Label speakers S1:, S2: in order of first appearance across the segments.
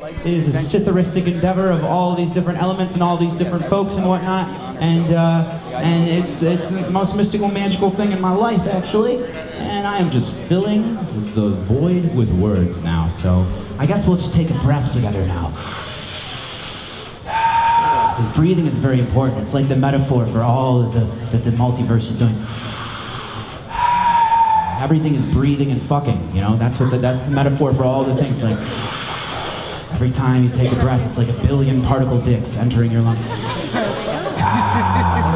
S1: It is a Sitharistic endeavor of all these different elements and all these different folks and whatnot, and it's the most mystical, magical thing in my life, actually. And I am just filling the void with words now. So I guess we'll just take a breath together now. Because breathing is very important. It's like the metaphor for all of that the multiverse is doing. Everything is breathing and fucking, you know? That's the metaphor for all the things. Like, every time you take a breath, it's like a billion particle dicks entering your lungs.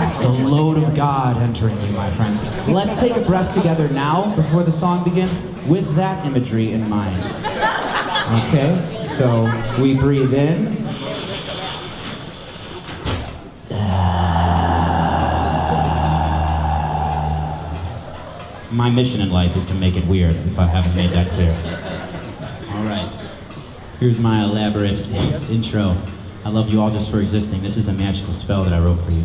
S1: It's the load of God entering you, my friends. Let's take a breath together now, before the song begins, with that imagery in mind. Okay? So, we breathe in. My mission in life is to make it weird, if I haven't made that clear. All right. Here's my elaborate intro. I love you all just for existing. This is a magical spell that I wrote for you.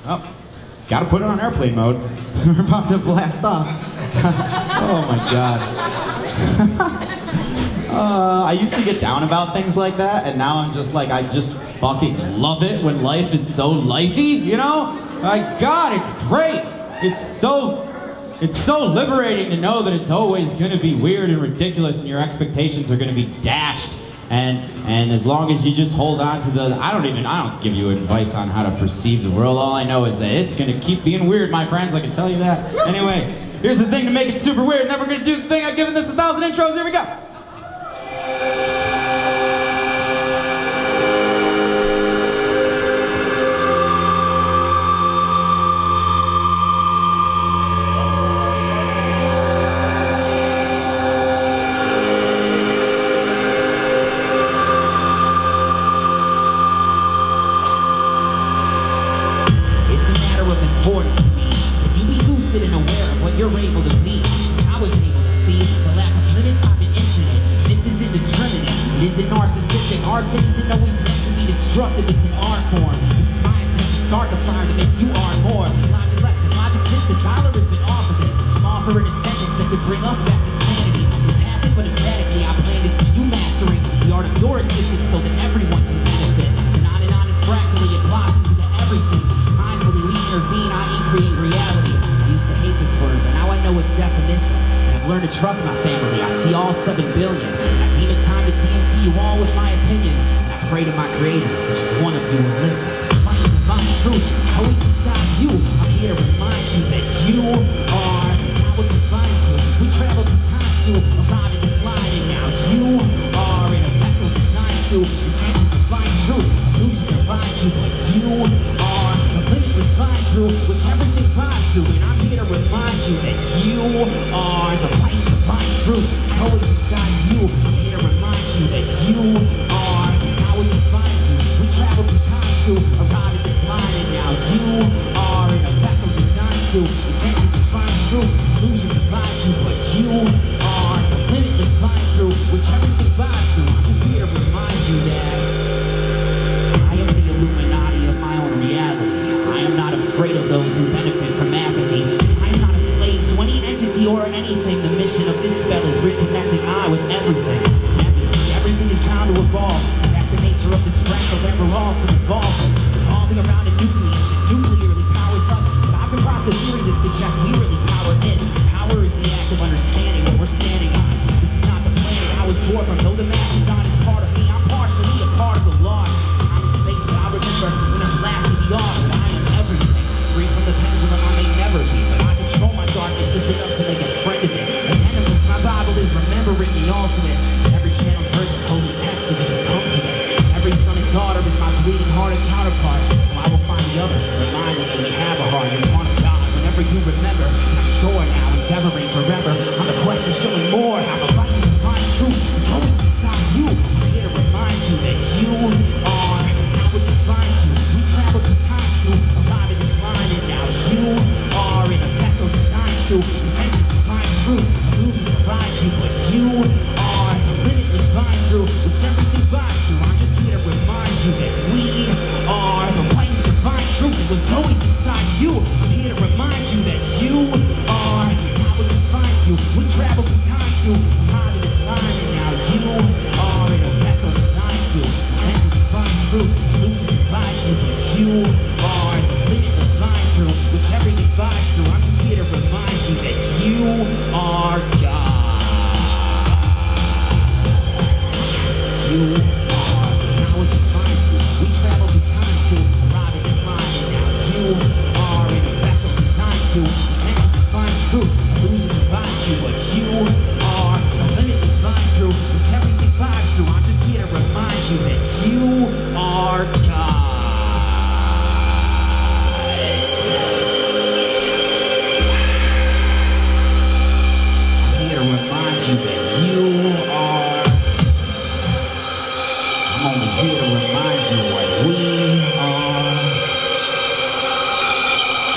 S1: Oh, gotta put it on airplane mode. We're about to blast off. Oh my God. I used to get down about things like that, and now I'm just like, I just fucking love it when life is so lifey, you know? My God, it's great. It's so liberating to know that it's always gonna be weird and ridiculous, and your expectations are gonna be dashed. And as long as you just hold on to I don't give you advice on how to perceive the world. All I know is that it's gonna keep being weird, my friends, I can tell you that. Anyway, here's the thing to make it super weird, and then we're gonna do the thing I've given this 1,000 intros, here we go.
S2: It's an art form. This is my intent to start the fire that makes you art more. Logic less, cause logic since the dollar has been offered it. I'm offering a sentence that could bring us back to sanity. Empathic but emphatically, I plan to see you mastering the art of your existence so that everyone can benefit. And on fractally, it blossoms into everything. Mindfully, we intervene, i.e. create reality. I used to hate this word, but now I know its definition. And I've learned to trust my family. I see all 7 billion. And I deem it time to TNT you all with my opinion. Pray to my creators that just one of you will listen. Cause the light of divine truth is always inside you. I'm here to remind you that you are not what defines you. We travel through time to arrive at this line, and now you are in a vessel designed to invent and define truth. Illusion divides you, but you are the limitless vine through which everything vibes through. And I'm here to remind you that you are the light of divine truth. It's always inside you. I'm here to remind you that you are what defines you. We travel through time to arrive at this line, and now you are in a vessel designed to invent and define truth. Illusion divides you, but you are the limitless vine through which everything vibes through. I'm just here to remind you that I am the Illuminati of my own reality. I am not afraid of those who benefit from apathy, because I am not a slave to any entity or anything. The mission of this spell is reconnecting I with everything. Everything is bound to evolve. The nature of this fractal that we're all so involved in, evolving around a nucleus that nuclearly powers us. But I've crossed a theory that suggests we really power it. Power is the act of understanding what we're standing on. This is not the planet I was born from, though the mastodon is part of me. I'm partially a particle lost. Time and space, but I remember when I'm last to be off. That I am everything, free from the pendulum I may never be. But I control my darkness just enough to make a friend of it. Attentiveness, my Bible is remembering the ultimate. Every channel verse is holy text because we come from it. Every son and daughter is my bleeding-hearted counterpart. So I will find the others and remind them that we have a heart. You're part of God. Whenever you remember, and I'm sure now, endeavoring forever on the quest of showing more. How the light and divine truth is always inside you. I'm here to remind you that you are not what defines you. We travel through time to arrive at this line, and now you are in a vessel designed to invent and define truth. Illusion divides you, but you are the limitless vine through which everything vibes through. I'm just here to remind you that we are the light and divine truth that was always inside you. to. Intended to find truth, illusion divides you, but you are the limitless vine through which everything vibes through. I'm just here to remind you that you are God. I'm here to remind you that you are. I'm only here to remind you what we are.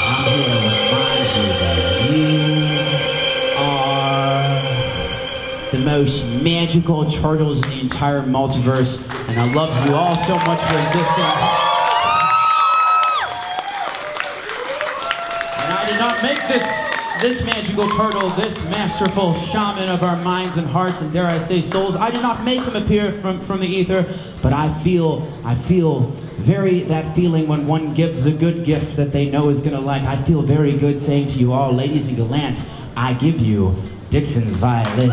S2: I'm here to remind you that you are the most magical turtles in the entire multiverse, and I love you all so much for existing. And I did not make this magical turtle, this masterful shaman of our minds and hearts, and dare I say souls. I did not make him appear from the ether, but I feel that feeling when one gives a good gift that they know is gonna like. I feel very good saying to you all, ladies and gallants, I give you Dixon's violin.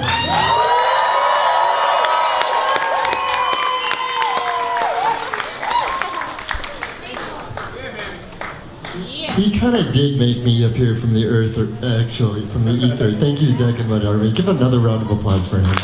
S3: He kind of did make me appear from the earth, or actually from the ether. Thank you, Zak What Army. Give another round of applause for him.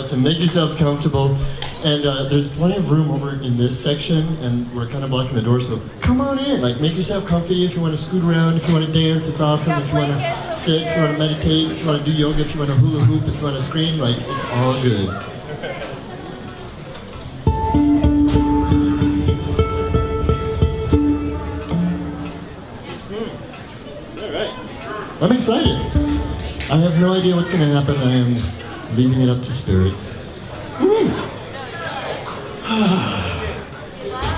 S3: So make yourselves comfortable, and there's plenty of room over in this section, and we're kind of blocking the door, so come on in. Like, make yourself comfy. If you want to scoot around, if you want to dance, it's awesome. If you want to sit, if you want to meditate, if you want to do yoga, if you want to hula hoop, if you want to scream, like, it's all good. All right. I'm excited. I have no idea what's going to happen. I am leaving it up to spirit.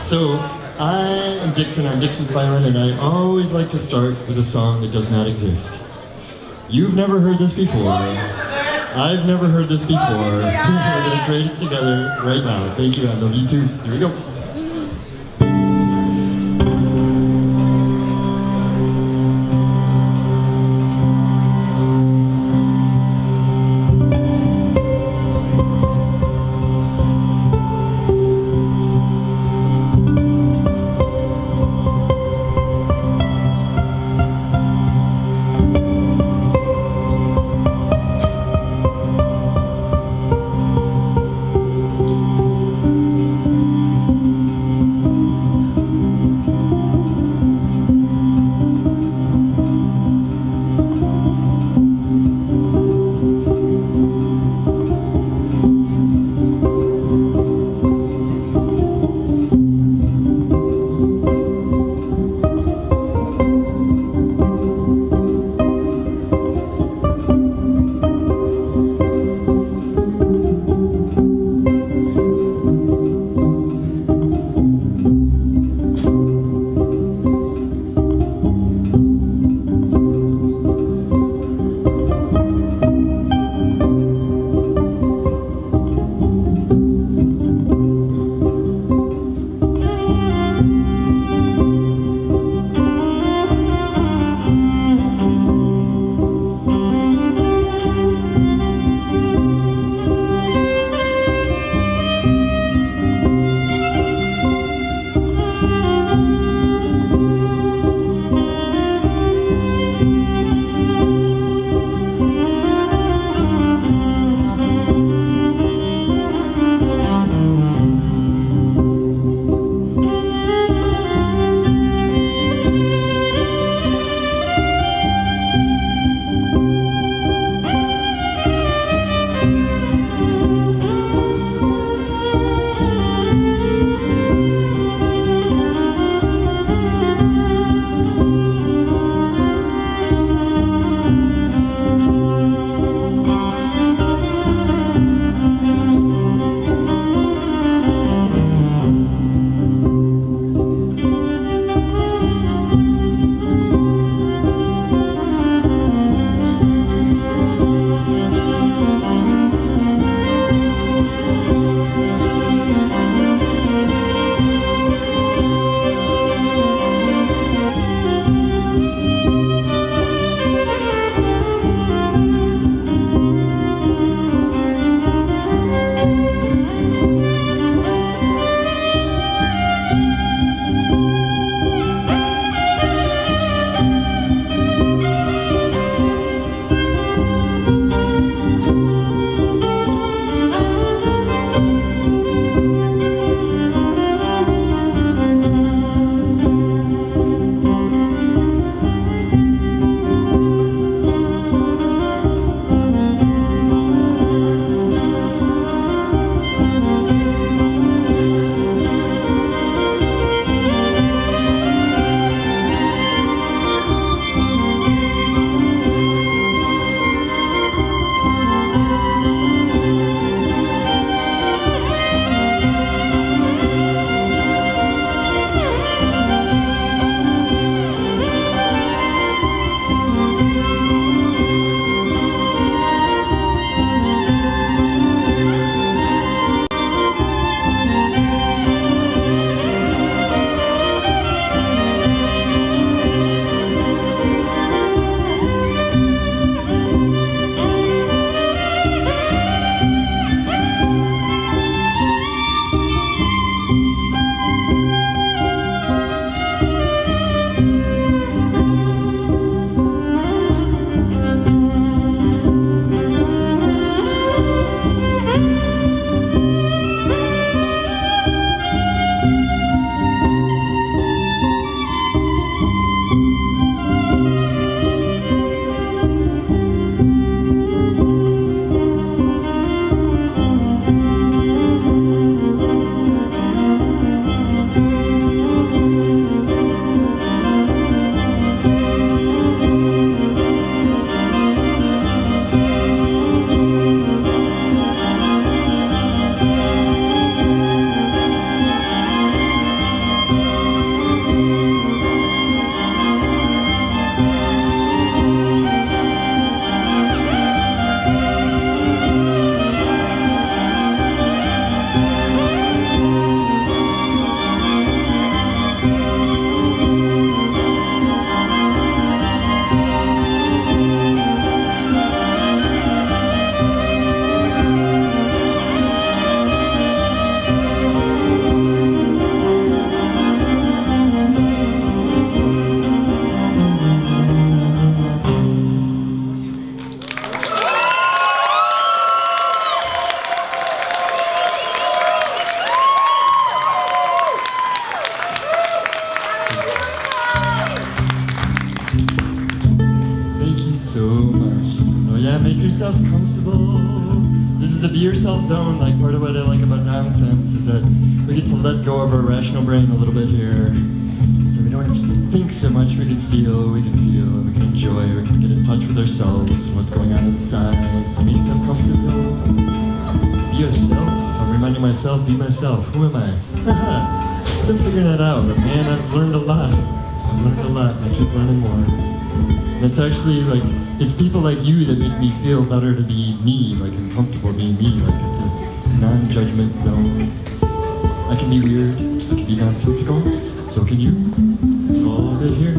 S3: So, I am Dixon, I'm Dixon's violin, and I always like to start with a song that does not exist. You've never heard this before. I've never heard this before. We're gonna create it together right now. Thank you, I love you too. Here we go. self-zone, like part of what I like about nonsense is that we get to let go of our rational brain a little bit here. So we don't have to think so much, we can feel, we can enjoy, we can get in touch with ourselves and what's going on inside. So make yourself comfortable. Be yourself. I'm reminding myself, be myself. Who am I? Still figuring that out, but man, I've learned a lot. And I keep learning more. And it's actually like, it's people like you that make me feel better to be me, like I'm comfortable being me, like it's a non-judgment zone. I can be weird, I can be nonsensical, so can you. It's all good here.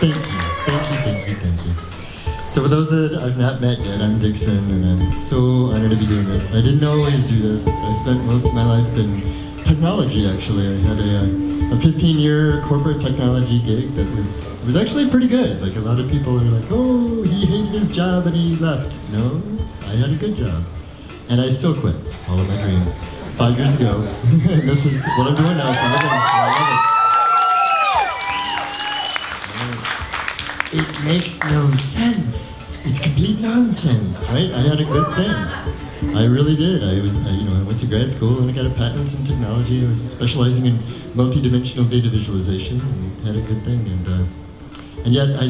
S3: Thank you, thank you, thank you, thank you. So for those that I've not met yet, I'm Dixon, and I'm so honored to be doing this. I didn't always do this. I spent most of my life in technology, actually. I had a 15-year corporate technology gig that was actually pretty good. Like, a lot of people are like, oh, he hated his job and he left. No, I had a good job. And I still quit to follow my dream 5 years ago. And this is what I'm doing now for a living. I love it. It makes no sense. It's complete nonsense, right? I had a good thing. I really did. I went to grad school and I got a patent in technology. I was specializing in multi-dimensional data visualization and had a good thing. And yet I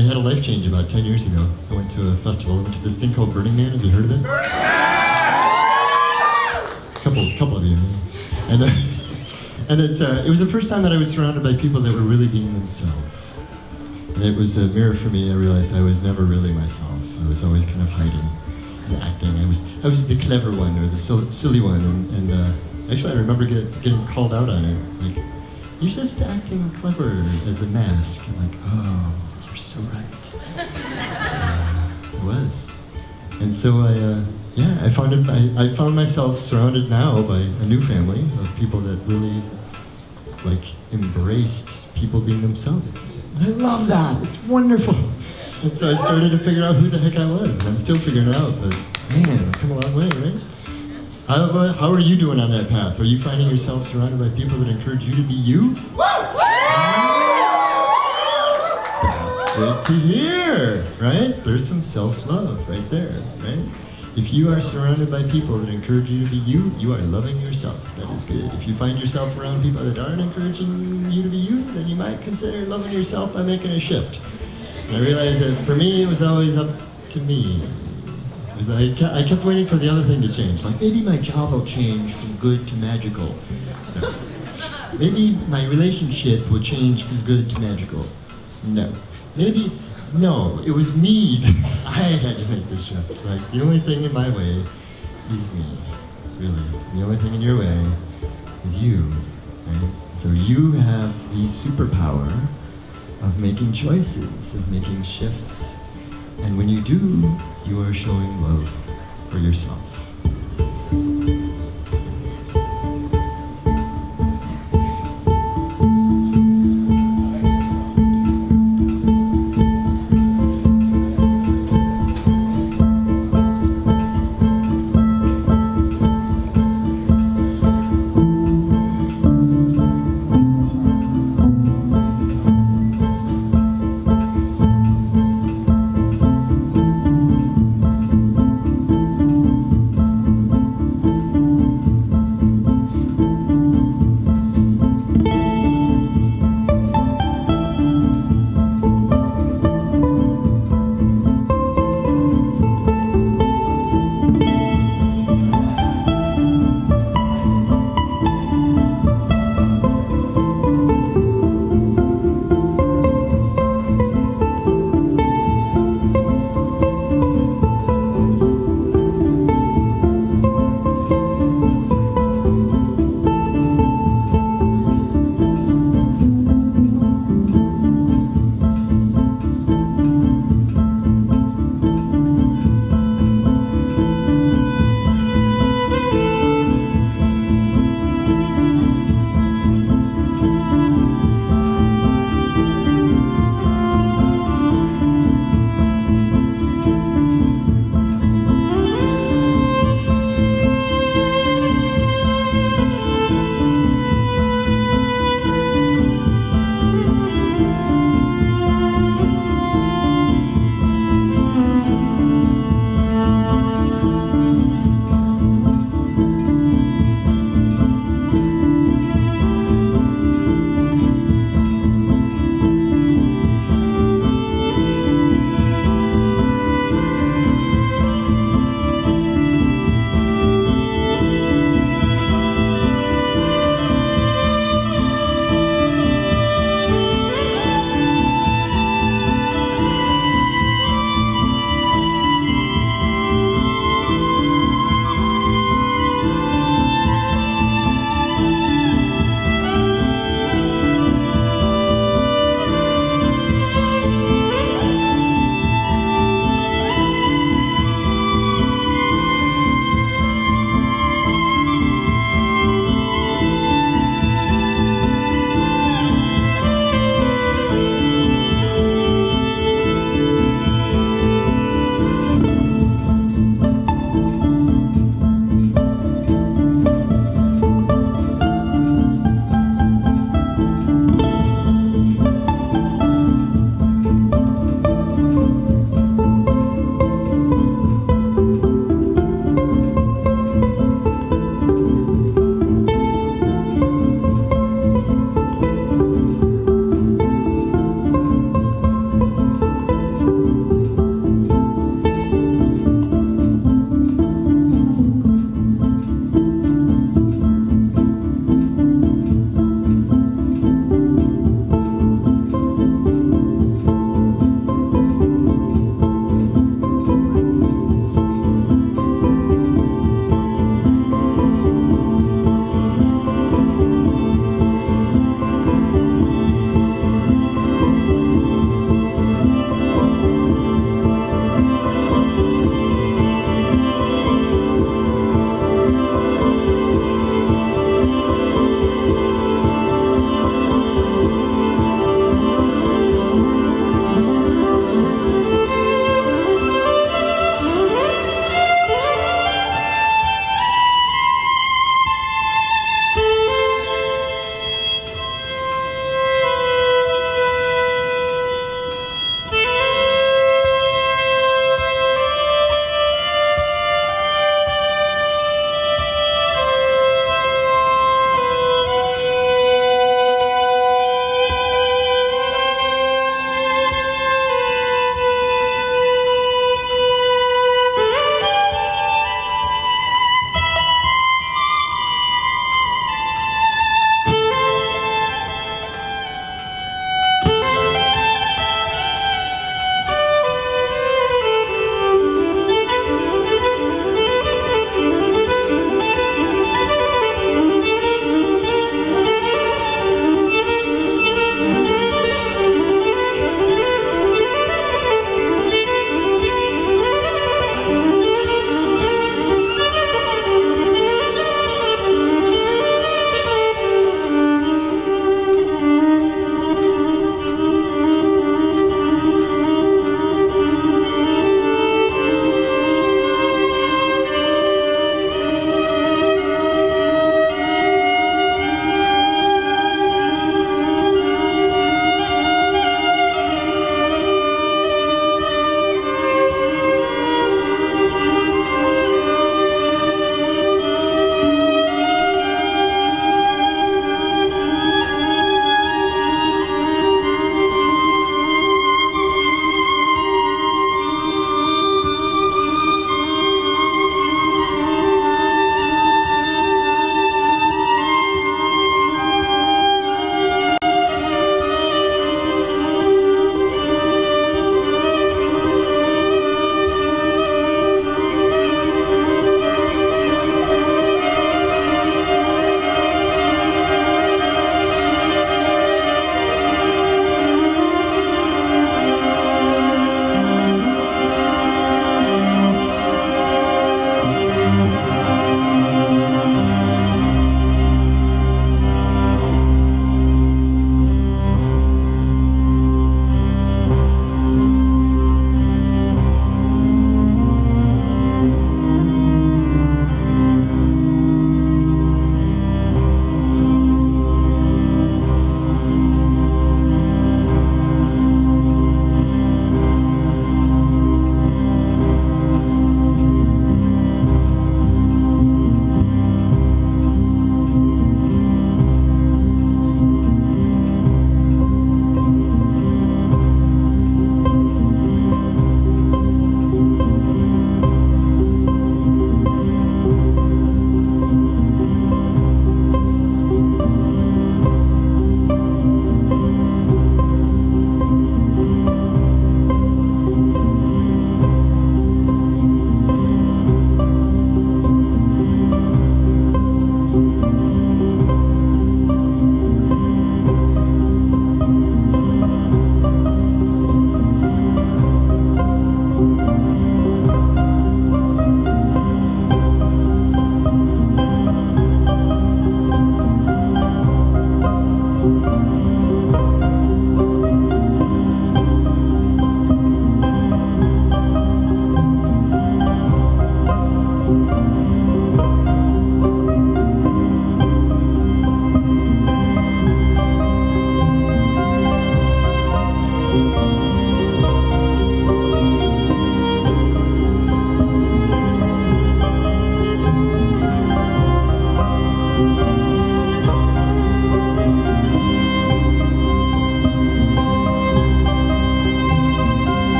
S3: had a life change about 10 years ago. I went to a festival. I went to this thing called Burning Man. Have you heard of it? Couple of you. And it was the first time that I was surrounded by people that were really being themselves. And it was a mirror for me. I realized I was never really myself. I was always kind of hiding and acting. I was the clever one or the silly one. And actually I remember getting called out on it. Like, you're just acting clever as a mask. I'm like, oh, you're so right. I was. And so I found myself surrounded now by a new family of people that really embraced people being themselves. And I love that. It's wonderful. And so I started to figure out who the heck I was. And I'm still figuring it out, but man, I've come a long way, right? How are you doing on that path? Are you finding yourself surrounded by people that encourage you to be you? That's good to hear, right? There's some self-love right there, right? If you are surrounded by people that encourage you to be you, you are loving yourself. That is good. If you find yourself around people that aren't encouraging you to be you, then you might consider loving yourself by making a shift. And I realized that for me, it was always up to me. I kept waiting for the other thing to change. Like, maybe my job will change from good to magical. No. Maybe my relationship will change from good to magical. No. No, it was me. I had to make this shift. Like, the only thing in my way is me, really. The only thing in your way is you, right? So you have the superpower of making choices, of making shifts. And when you do, you are showing love for yourself.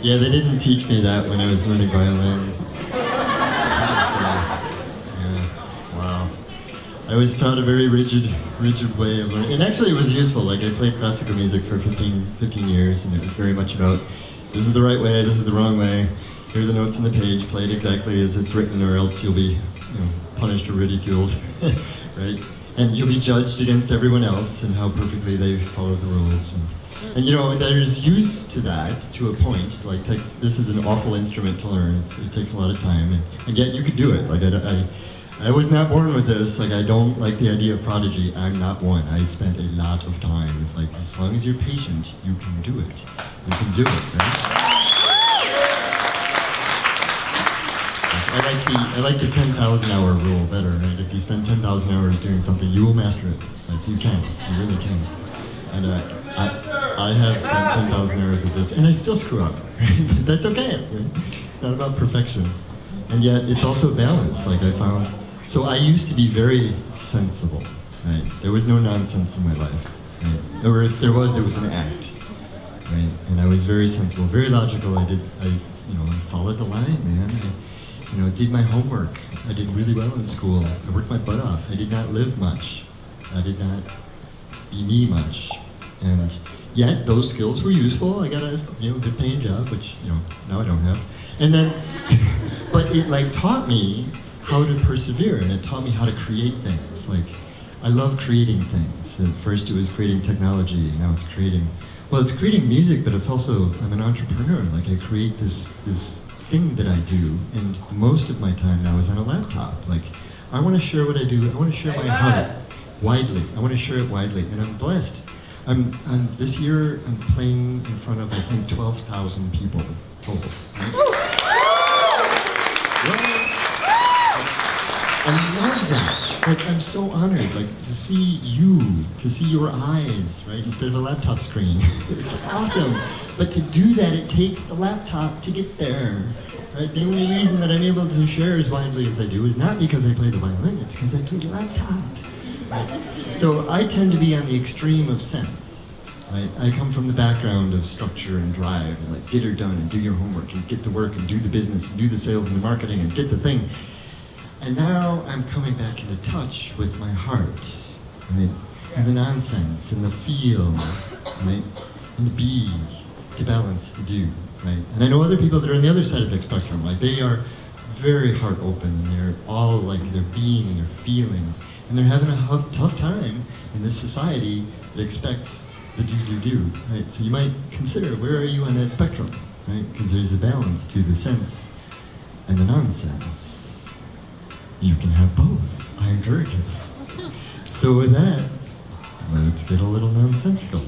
S3: Yeah, they didn't teach me that when I was learning violin. Wow. I was taught a very rigid way of learning. And actually it was useful. Like I played classical music for 15 years, and it was very much about, this is the right way, this is the wrong way. Here are the notes on the page, play it exactly as it's written, or else you'll be, punished or ridiculed, right? And you'll be judged against everyone else and how perfectly they follow the rules. And there's use to that to a point. Like this is an awful instrument to learn. It takes a lot of time, and yet you could do it. Like I was not born with this. Like I don't like the idea of prodigy. I'm not one. I spent a lot of time. It's like as long as you're patient, you can do it. You can do it, right? I like the 10,000 hour rule better, right? If you spend 10,000 hours doing something, you will master it. Like you can, you really can. And I have spent 10,000 hours at this, and I still screw up, right? But that's okay, right? It's not about perfection. And yet, it's also balance, like I found. So I used to be very sensible, right? There was no nonsense in my life, right? Or if there was, it was an act, right? And I was very sensible, very logical. I followed the line, man. I did my homework. I did really well in school. I worked my butt off. I did not live much. I did not be me much. And yet, those skills were useful. I got a good paying job, which now I don't have. And then, but it taught me how to persevere, and it taught me how to create things. Like, I love creating things. At first, it was creating technology. Now it's creating music, but it's also, I'm an entrepreneur. Like, I create this thing that I do, and most of my time now is on a laptop. Like, I want to share what I do. I want to share my heart widely. I want to share it widely, and I'm blessed. This year I'm playing in front of, I think, 12,000 people total. Right? I love that. Like, I'm so honored, like, to see your eyes, right, instead of a laptop screen. It's awesome. But to do that, it takes the laptop to get there. Right? The only reason that I'm able to share as widely as I do is not because I play the violin, it's because I play the laptop. Right? So I tend to be on the extreme of sense. Right? I come from the background of structure and drive, and like get her done and do your homework and get to work and do the business and do the sales and the marketing and get the thing. And now I'm coming back into touch with my heart, right? And the nonsense and the feel, right? And the be, to balance the do, right? And I know other people that are on the other side of the spectrum, like they are very heart open, and they're all like, they're being and they're feeling. and they're having a tough time in this society that expects the do, right? So you might consider, where are you on that spectrum, right? Because there's a balance to the sense and the nonsense. You can have both. I encourage it. So with that, let's get a little nonsensical.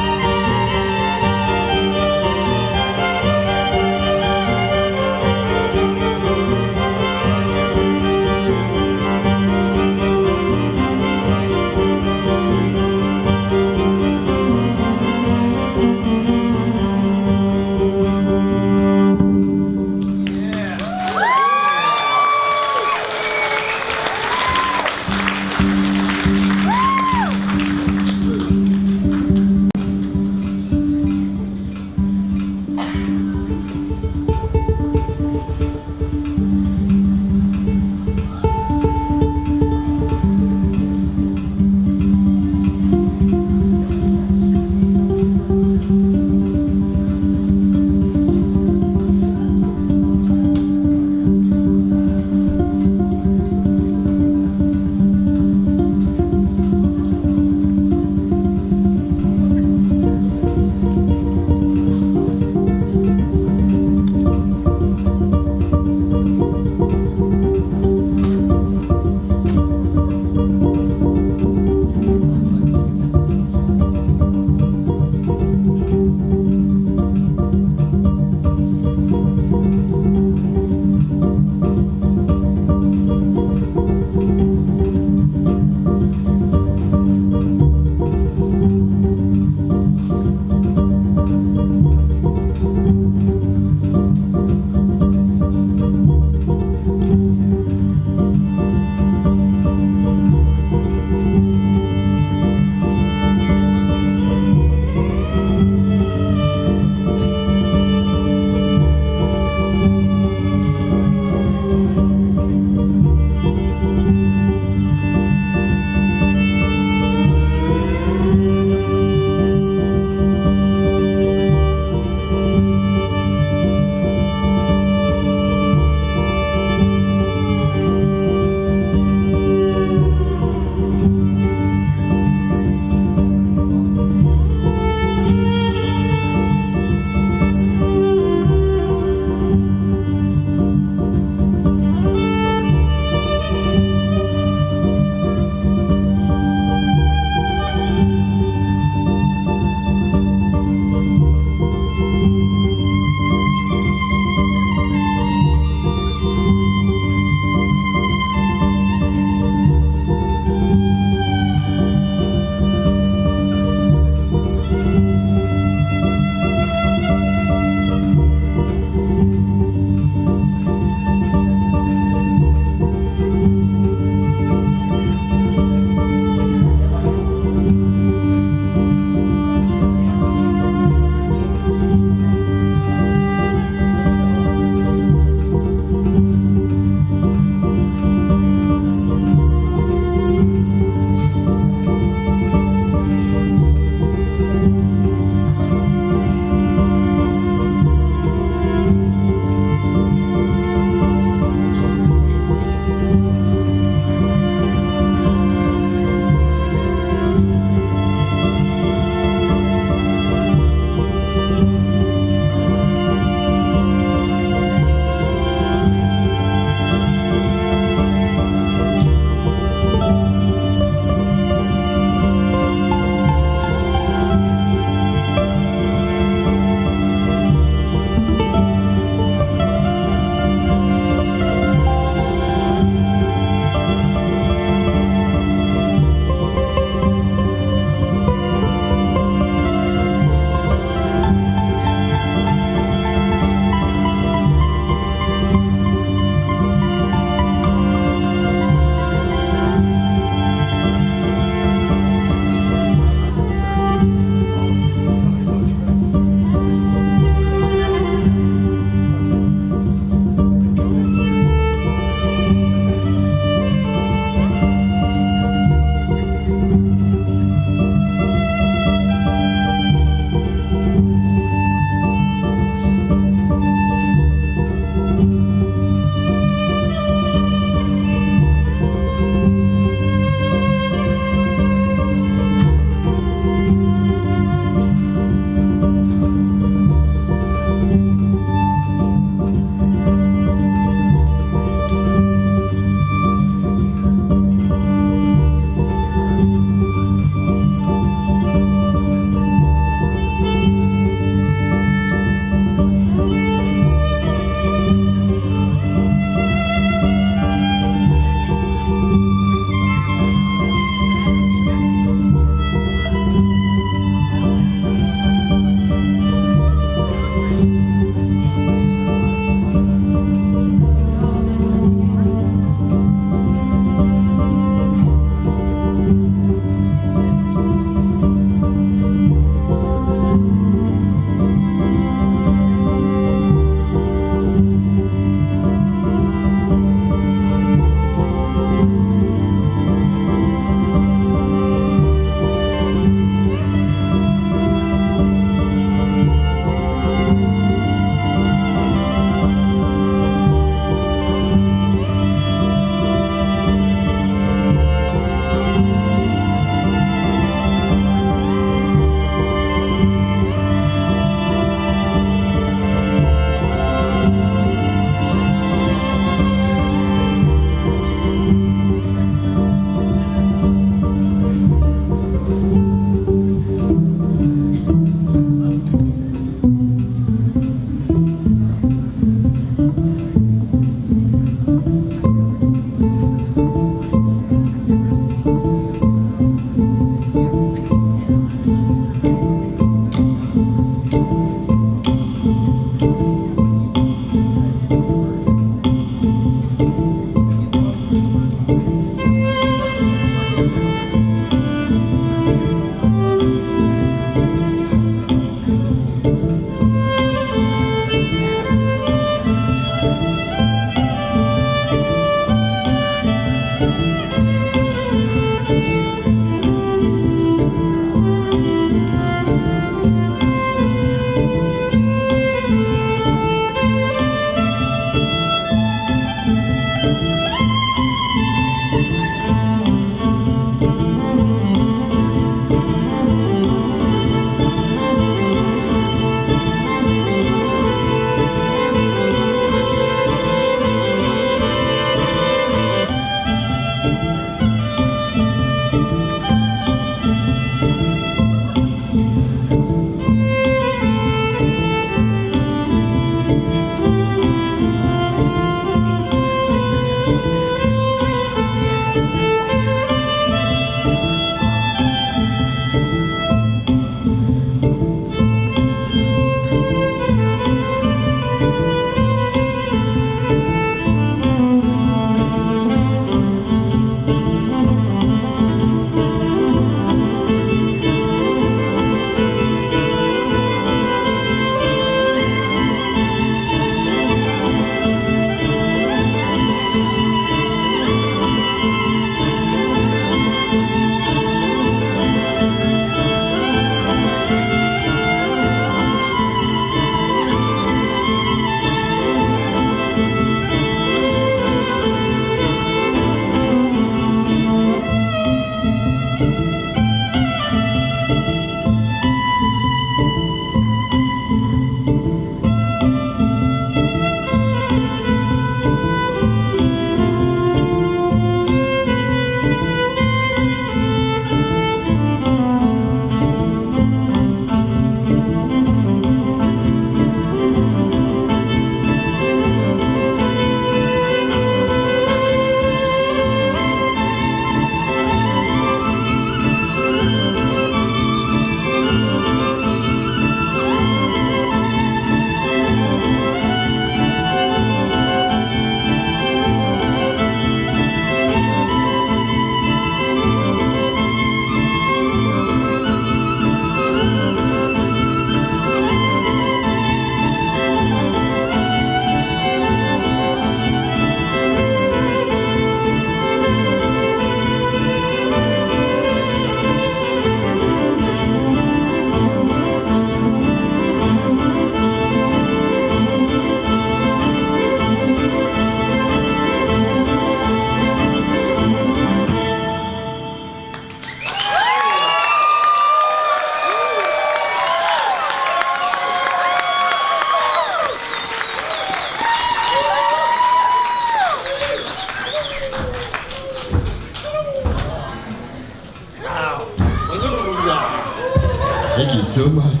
S3: Thank you so much.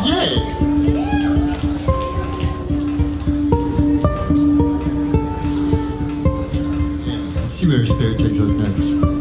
S3: Yay! Yeah, let's see where Spirit takes us next.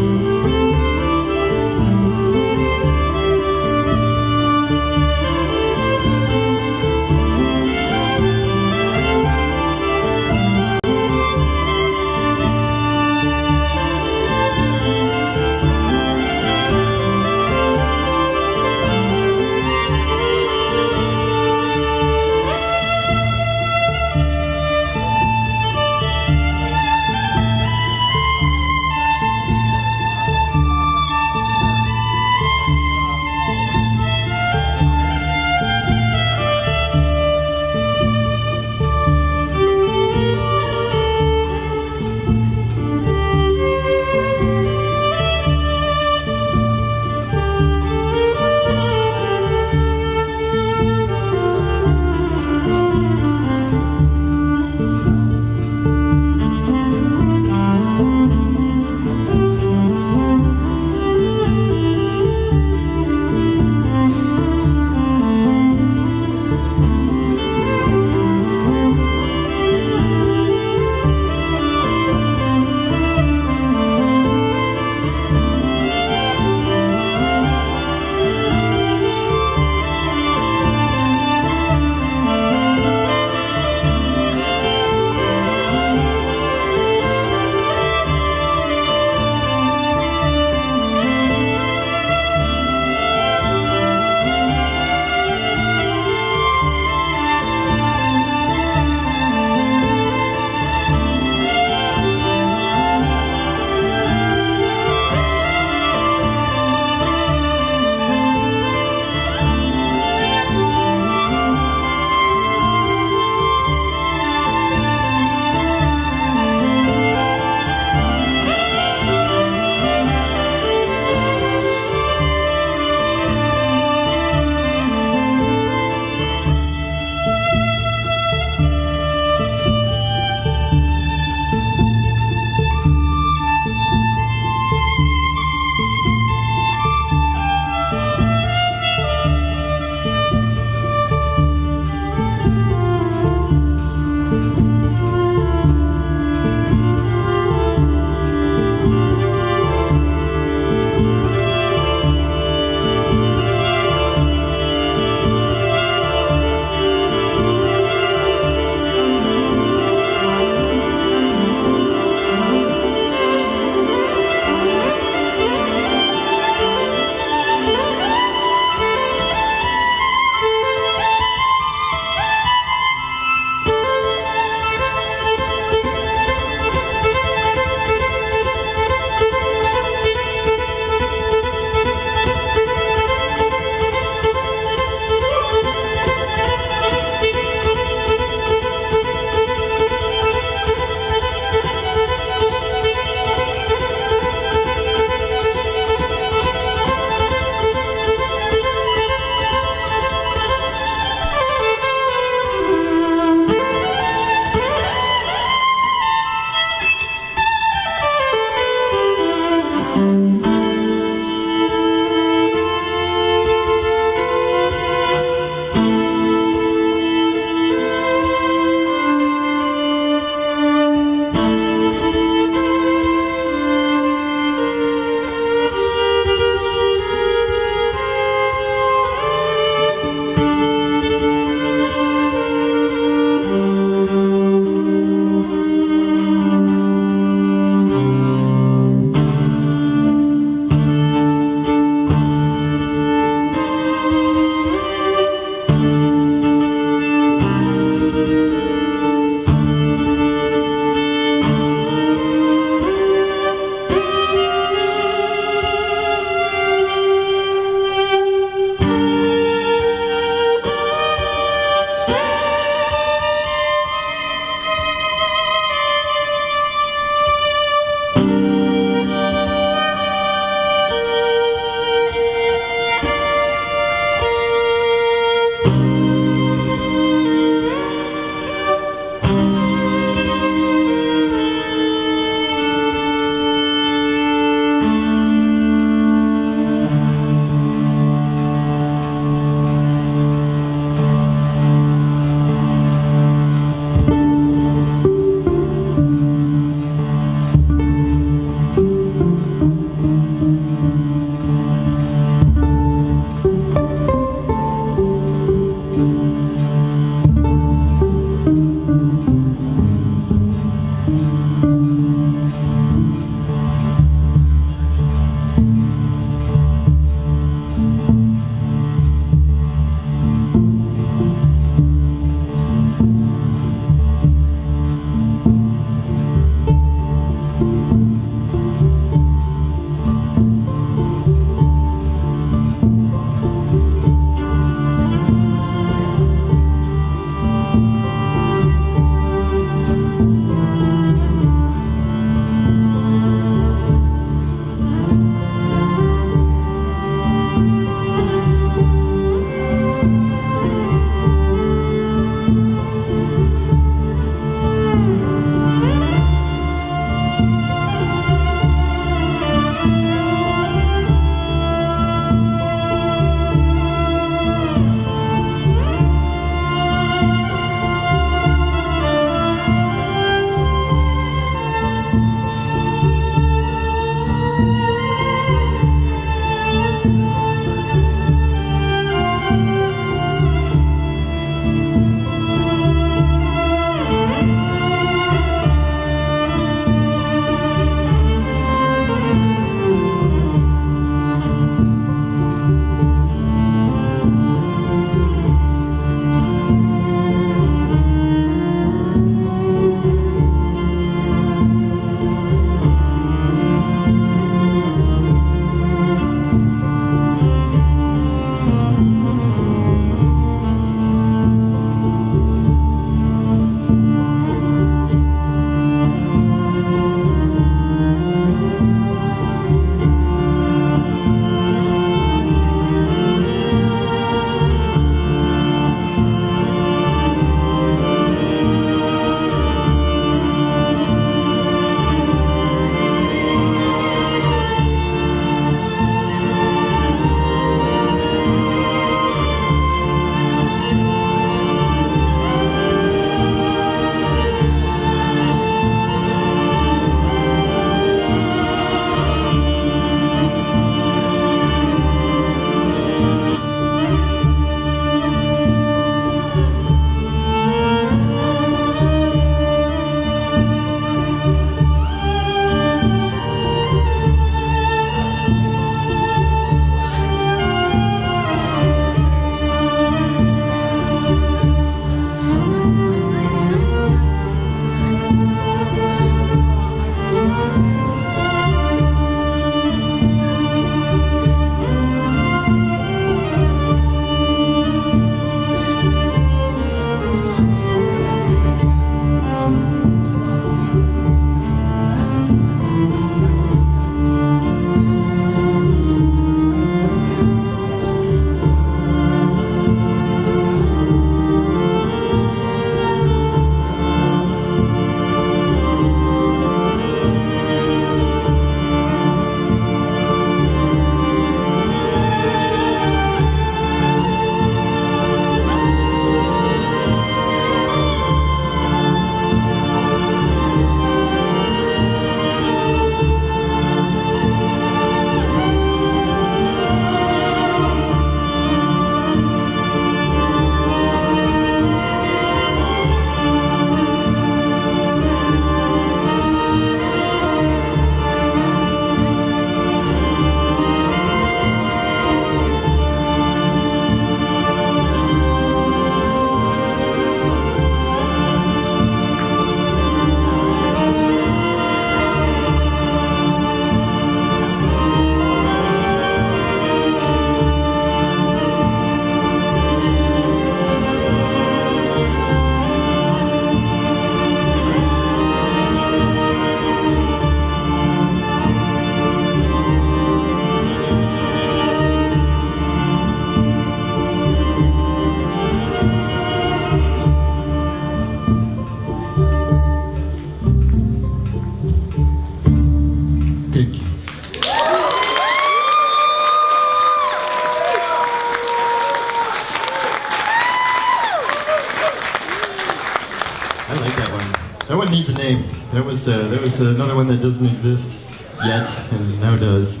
S3: like that one. That one needs a name. That was another one that doesn't exist yet, and now does.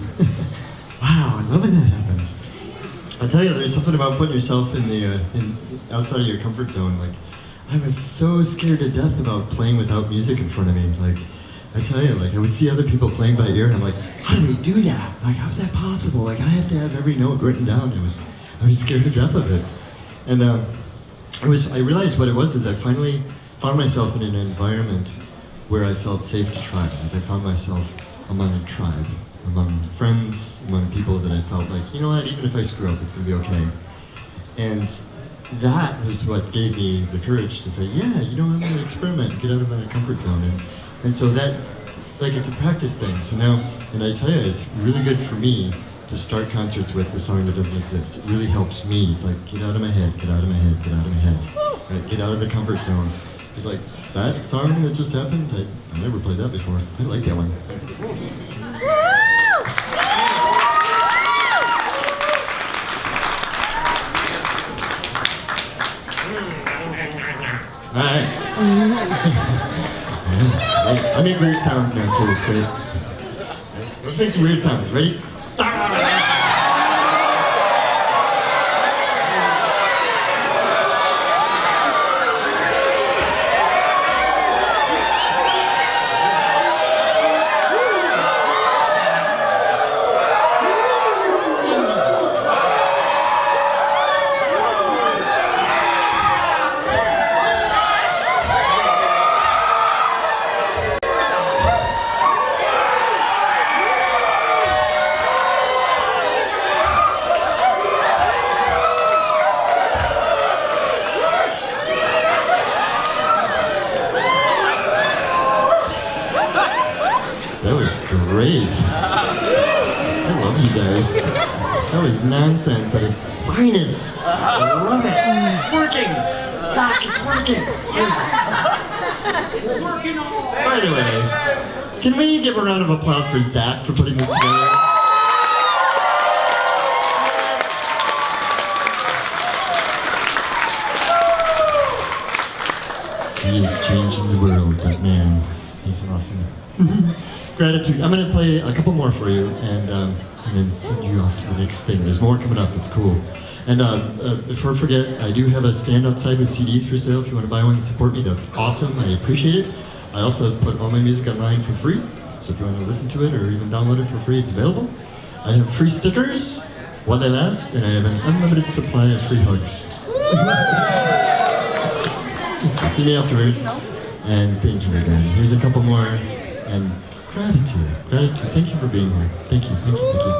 S3: Wow, I love when that happens. I tell you, there's something about putting yourself in outside of your comfort zone. Like, I was so scared to death about playing without music in front of me. Like, I tell you, like, I would see other people playing by ear, and I'm like, how do they do that? Like, how's that possible? Like, I have to have every note written down. I was scared to death of it. And I realized what it was is I finally found myself in an environment where I felt safe to try. Like, I found myself among a tribe, among friends, among people that I felt like, you know what, even if I screw up, it's gonna be okay. And that was what gave me the courage to say, yeah, you know, I'm gonna experiment, get out of my comfort zone. And so that, like, it's a practice thing. So now, and I tell you, it's really good for me to start concerts with the song that doesn't exist. It really helps me. It's like, get out of my head, get out of my head, get out of my head. Right? Get out of the comfort zone. It's like, that song that just happened, I never played that before. I like that one. Alright. I make weird sounds now too, it's great. Let's make some weird sounds. Ready? That was great. I love you guys. That was nonsense at its finest. I love it. It's working. Zak, it's working.
S2: It's working all.
S3: By the way, can we give a round of applause for Zak for putting this together? He is changing the world, that man. He's awesome. Gratitude. I'm going to play a couple more for you and then send you off to the next thing. There's more coming up. It's cool. And before I forget, I do have a stand outside with CDs for sale. If you want to buy one and support me, that's awesome. I appreciate it. I also have put all my music online for free. So if you want to listen to it or even download it for free, it's available. I have free stickers while they last, and I have an unlimited supply of free hugs. So see me afterwards. And thank you again. Here's a couple more. And gratitude. Gratitude. Thank you for being here. Thank you. Thank you. Thank you.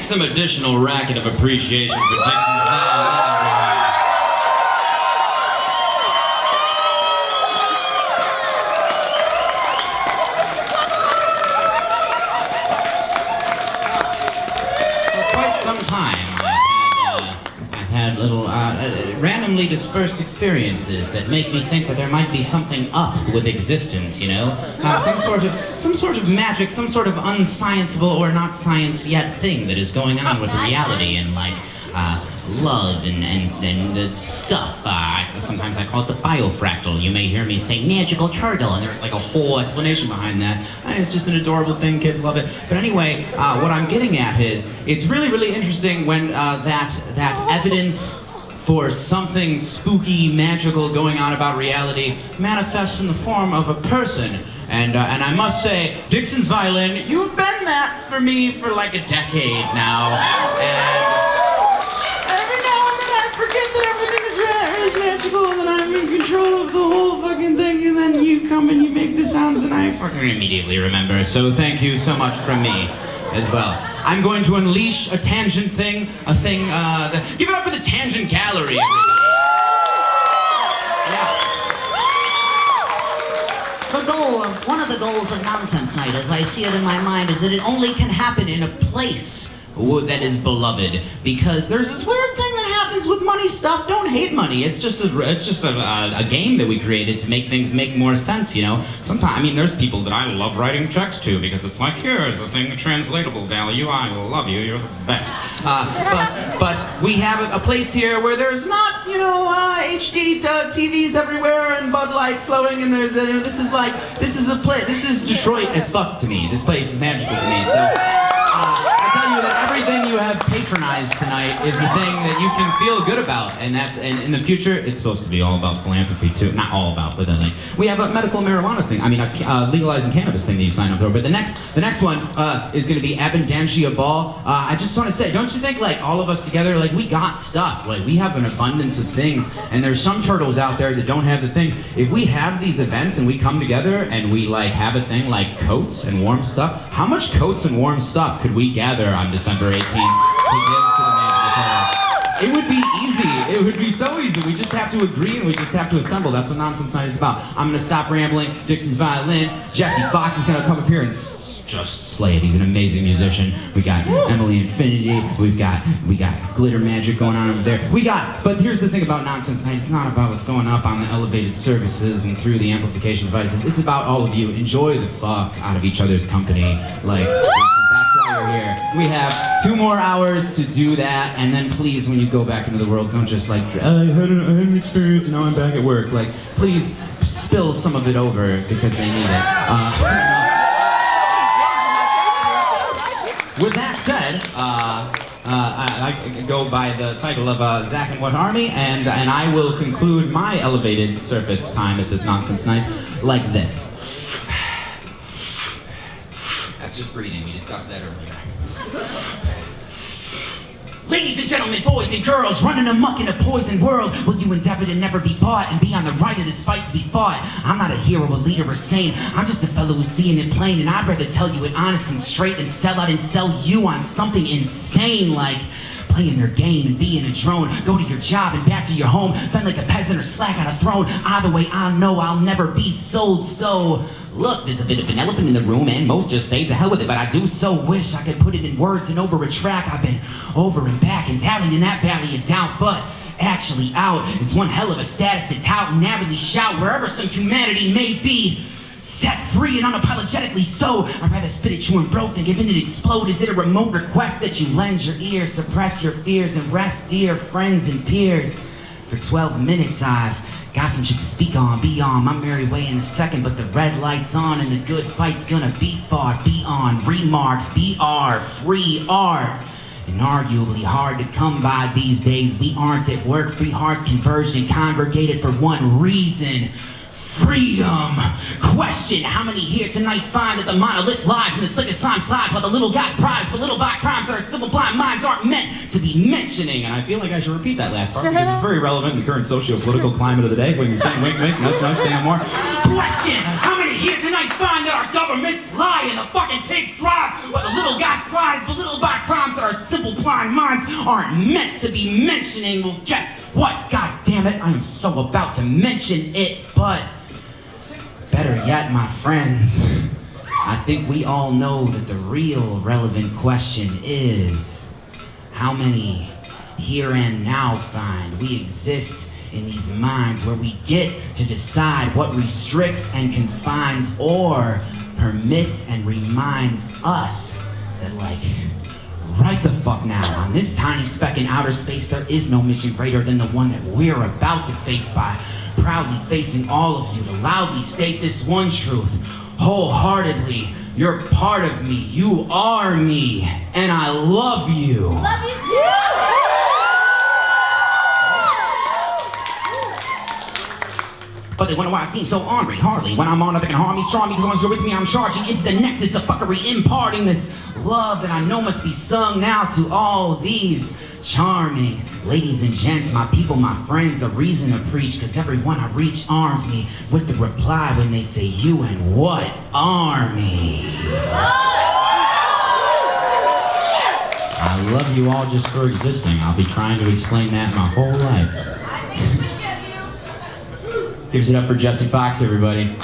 S4: some additional racket of appreciation for Dixon's violin. Some time I've had little randomly dispersed experiences that make me think that there might be something up with existence, you know, some sort of magic, some sort of unscienceable or not scienced yet thing that is going on with reality and like love and the stuff. Sometimes I call it the biofractal. You may hear me say magical turtle, and there's like a whole explanation behind that. And it's just an adorable thing. Kids love it. But anyway, what I'm getting at is it's really, really interesting when that evidence for something spooky, magical going on about reality manifests in the form of a person. And I must say, Dixon's violin, you've been that for me for like a decade now. And every now and then I forget that everything is magical and that I'm in control of the whole fucking thing, and then you come and you make the sounds and I fucking immediately remember. So thank you so much from me as well. I'm going to unleash a tangent thing, give it up for the Tangent Gallery, everybody.
S5: One of the goals of Nonsense Night, as I see it in my mind, is that it only can happen in a place that is beloved, because there's this weird thing that happens with money stuff. Don't hate money. It's just a game that we created to make things make more sense, you know. Sometimes, I mean, there's people that I love writing checks to because it's like, here's a thing, a translatable value. I love you. You're the best. But we have a place here where there's not, you know, HD TVs everywhere and Bud Light flowing, and there's this is a place. This is Detroit as fuck to me. This place is magical to me. So. I tell you that everything you have patronized tonight is the thing that you can feel good about, and in the future it's supposed to be all about philanthropy too. Not all about, but then like we have a medical marijuana thing. I mean, a legalizing cannabis thing that you sign up for. But the next one is going to be Abundantia Ball. I just want to say, don't you think like all of us together, like we got stuff, like we have an abundance of things, and there's some turtles out there that don't have the things. If we have these events and we come together and we like have a thing like coats and warm stuff, how much coats and warm stuff could we gather on December 18th to give to the Magical Turtles? It would be easy. It would be so easy. We just have to agree and we just have to assemble. That's what Nonsense Night is about. I'm gonna stop rambling. Dixon's violin. Jesse Fox is gonna come up here and just slay it. He's an amazing musician. We got Emily Infinity. We got glitter magic going on over there. But here's the thing about Nonsense Night. It's not about what's going up on the elevated services and through the amplification devices. It's about all of you. Enjoy the fuck out of each other's company. Like, that's why you're here. We have 2 more hours to do that, and then please, when you go back into the world, don't just like, I had an experience and now I'm back at work. Like, please spill some of it over because they need it. With that said, I go by the title of Zak What Army, and I will conclude my elevated surface time at this Nonsense Night like this. That's just breathing. We discussed that earlier. Ladies and gentlemen, boys and girls, running amok in a poison world, will you endeavor to never be bought and be on the right of this fight to be fought? I'm not a hero, a leader, or saint. I'm just a fellow who's seeing it plain, and I'd rather tell you it honest and straight than sell out and sell you on something insane like playing their game and being a drone. Go to your job and back to your home, fend like a peasant or slack on a throne. Either way, I know I'll never be sold, so look, there's a bit of an elephant in the room, and most just say to hell with it, but I do so wish I could put it in words and over a track. I've been over and back and tallied in that valley of doubt, but actually out is one hell of a status to tout and avidly shout wherever some humanity may be. Set free and unapologetically so. I'd rather spit it you and broke than give in and explode. Is it a remote request that you lend your ears, suppress your fears, and rest, dear friends and peers? For 12 minutes I've got some shit to speak on, be on my merry way in a second, but the red light's on and the good fight's gonna be fought. Be on remarks, BR, free art. Inarguably hard to come by these days. We aren't at work, free hearts converged and congregated for one reason. Freedom. Question, how many here tonight find that the monolith lies and the slickest slime slides while the little guy's prize belittled by crimes that our simple blind minds aren't meant to be mentioning? And I feel like I should repeat that last part because it's very relevant in the current socio-political climate of the day. When you're saying wink, wink, nudge, nudge, say no more. Question, how many
S2: we here tonight find that our governments lie and the fucking pigs thrive, but the little guy's pride is belittled by crimes that our simple blind minds aren't meant to be mentioning. Well, guess what? God damn it, I am so about to mention it, but better yet, my friends, I think we all know that the real relevant question is, how many here and now find we exist in these minds where we get to decide what restricts and confines or permits and reminds us that, like, right the fuck now, on this tiny speck in outer space, there is no mission greater than the one that we're about to face by proudly facing all of you to loudly state this one truth, wholeheartedly. You're part of me, you are me, and I love you.
S6: Love you too!
S2: But they wonder why I seem so ornery, hardly. When I'm on, nothing can harm me, strong me, as long as you're with me, I'm charging into the nexus of fuckery, imparting this love that I know must be sung now to all these charming ladies and gents, my people, my friends, a reason to preach, cause everyone I reach arms me with the reply when they say, you and what army?
S1: I love you all just for existing. I'll be trying to explain that my whole life.
S6: I think we should have you.
S1: Gives it up for Jesse Fox, everybody.